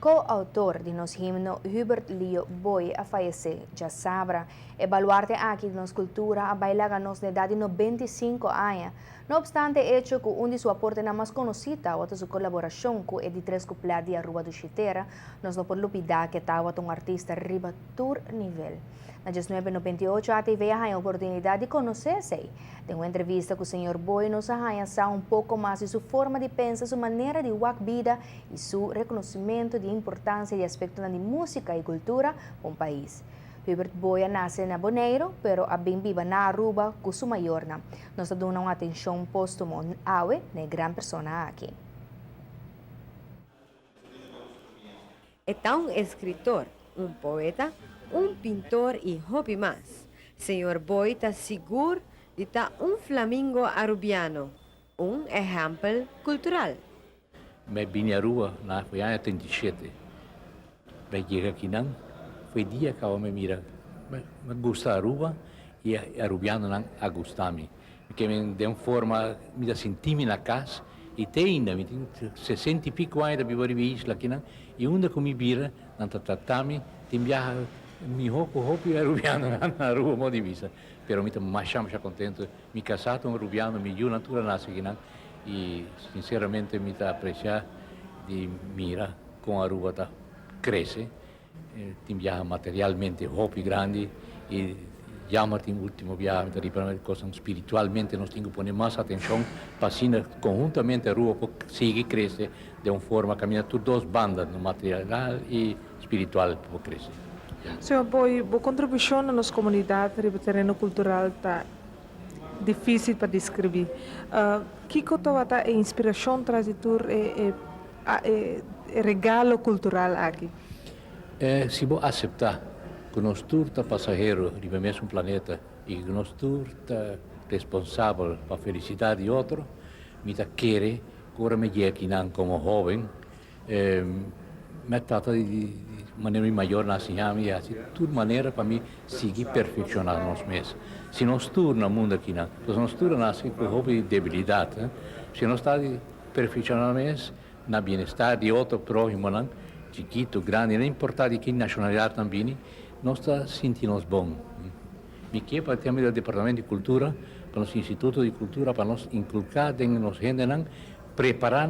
co-autor de nos himno Hubert Leo Boy a falecer, já sabrá, e baluarte aqui de nos cultura a bailar a nos de idade de 95 anos. No obstante, hecho que um de su aporte na mais conhecida, outra sua colaboração com Edi Tres Cupla de Aruba do Chitera, nós não podemos olvidar que estava um artista riba tour nível. Na 1998, a TV a oportunidade de conhecer-se. Em uma entrevista com o Sr. Boy, nos arranha um pouco mais de sua forma de pensar, sua maneira de ver vida e seu reconhecimento de importância de aspectos de música e cultura para o país. Hubert Boy nasce na Bonaire, pero a bem viva na Aruba com sua maior. Nós damos uma atenção póstuma awe, na grande persona aqui. É um escritor, um poeta, um pintor e hobby mais. Senhor Boy está seguro de estar um flamingo arubiano, um exemplo cultural. Me vim a Aruba na foi ano 37. Vai chegar aqui não, foi dia que eu me mira, me gusta Aruba e arubiano não a gostar-me, porque me deu forma, me dá sentir-me na casa e tem ainda, me tem 60 e pico anos da viver em isla aqui não, e onde que me vira, não tratar-me, tem viajar mi hopo e arubiano na Aruba mo divisa, pero mi mais contento, mi casato un rubiano, mi giù natura nasce aqui não, e sinceramente mi tá apreciar de mira com a Aruba tá cresce, tem viaja materialmente hopi grande e já tem último viaje, para coisa espiritualmente nós temos que poner mais atenção para assim conjuntamente a Aruba sigue cresce de uma forma caminha por duas bandas, no material e espiritual para crescer. Senhor Boy, a contribuição na nossa comunidade no terreno cultural está difícil para descrever. Que é a inspiração trazitur e regalo cultural aqui? Se você aceitar que nós todos somos passageiros de mesmo planeta e que nós todos somos responsáveis pela felicidade de outro, me quer, agora me aqui como jovem, me trata de maneira maior na cinema e assim, de toda maneira para mim seguir perfeccionando nós mesmos. Se nós todos no mundo aqui, nós todos nascemos com hobby de debilidade, se nós estamos perfeccionando mesmo, na bem-estar de outro próximo, chiquito, grande, não importa de que nacionalidade também, nós estamos sentindo bom. Me quer para ter o Departamento de Cultura, para o Instituto de Cultura, para nós inculcar em nós gente, preparar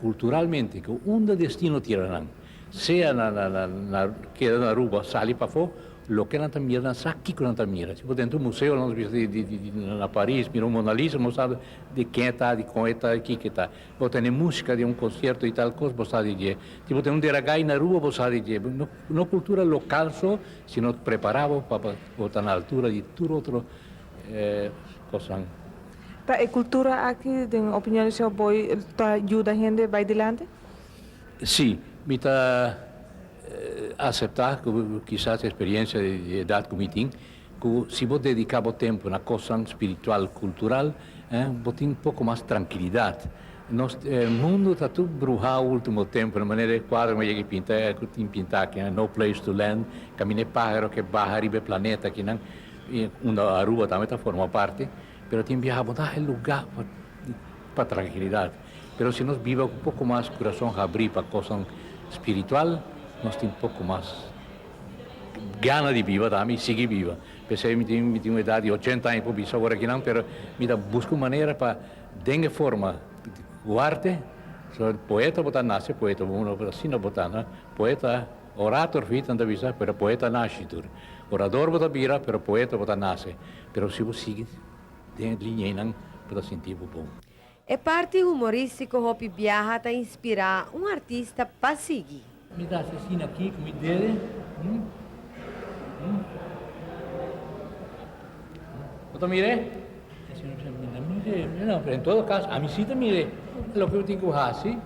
culturalmente, que onde destino tirar seja queda na Aruba, sali para fora, lo que não mira, aqui que não mira. Tipo, dentro do museu, nós na Paris, mira Mona Lisa, mostrando de quem está, de como está, aqui que está. Vou ter música de concerto e tal coisa, você sabe dizer. Tipo, tem deragai na rua, você sabe dizer. Não cultura local só, se nós preparávamos para estar na altura de tudo outro coisa. A cultura aqui, na opinião do senhor Boy, ajuda a gente vai adiante? Sim. Me está aceitar que quizás a experiência de idade que me tem, que se vou dedicar o tempo na coisa espiritual, cultural, vou ter um pouco mais tranquilidade. O mundo está tudo brujado no último tempo, de maneira que quadro me chega a pintar aqui, no place to land, caminhar pájaro que barra arriba do planeta, aqui, onde a Aruba também está forma parte, mas tem viajado a lugar para tranquilidade. Mas se nós vivemos um pouco mais coração abrir para a coisa espiritual, nós temos um pouco mais gana de viver também, seguir viva. Pensei que me tenho uma idade de 80 anos para viver agora aqui não, mas me busco maneira para, de forma, o arte, poeta botar nasce, poeta, uno assim botar, poeta, orator fita anda visa, pero poeta nasce tudo. Orador botar vira, pero poeta botar nasce. Pero se você seguir, tem linha não para sentir bom. É parte humorístico Hopi viaja a inspirar um artista para seguir. Me dá assim aqui com o dedo. Você mire? Não, em todo caso, a mim sim mire. O que eu tenho que fazer,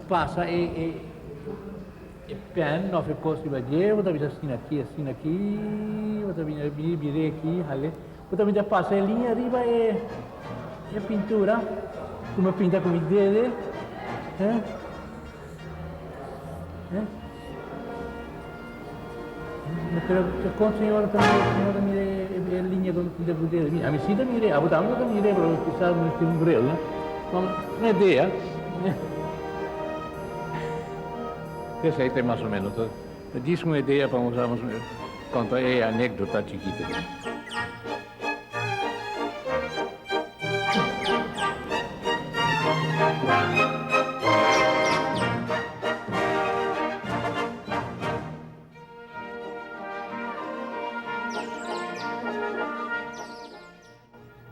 passa e pen, não foi coisa de ver, você vê assim aqui, você vê aqui, ali. Você vê passa a linha arriba e pintura. Como pinta com o dedo, Mas com a senhora mire a linha do dedo. A mim sim mire, a botar não mire, porque quizás não tem grelo, né? Uma ideia. Esa es más o menos. Diz uma ideia para usarmos contar a anécdota chiquita.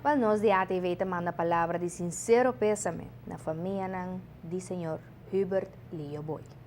Well, nós de ATV te manda palavra de sincero pésame na família di Senhor Hubert Leo Boy.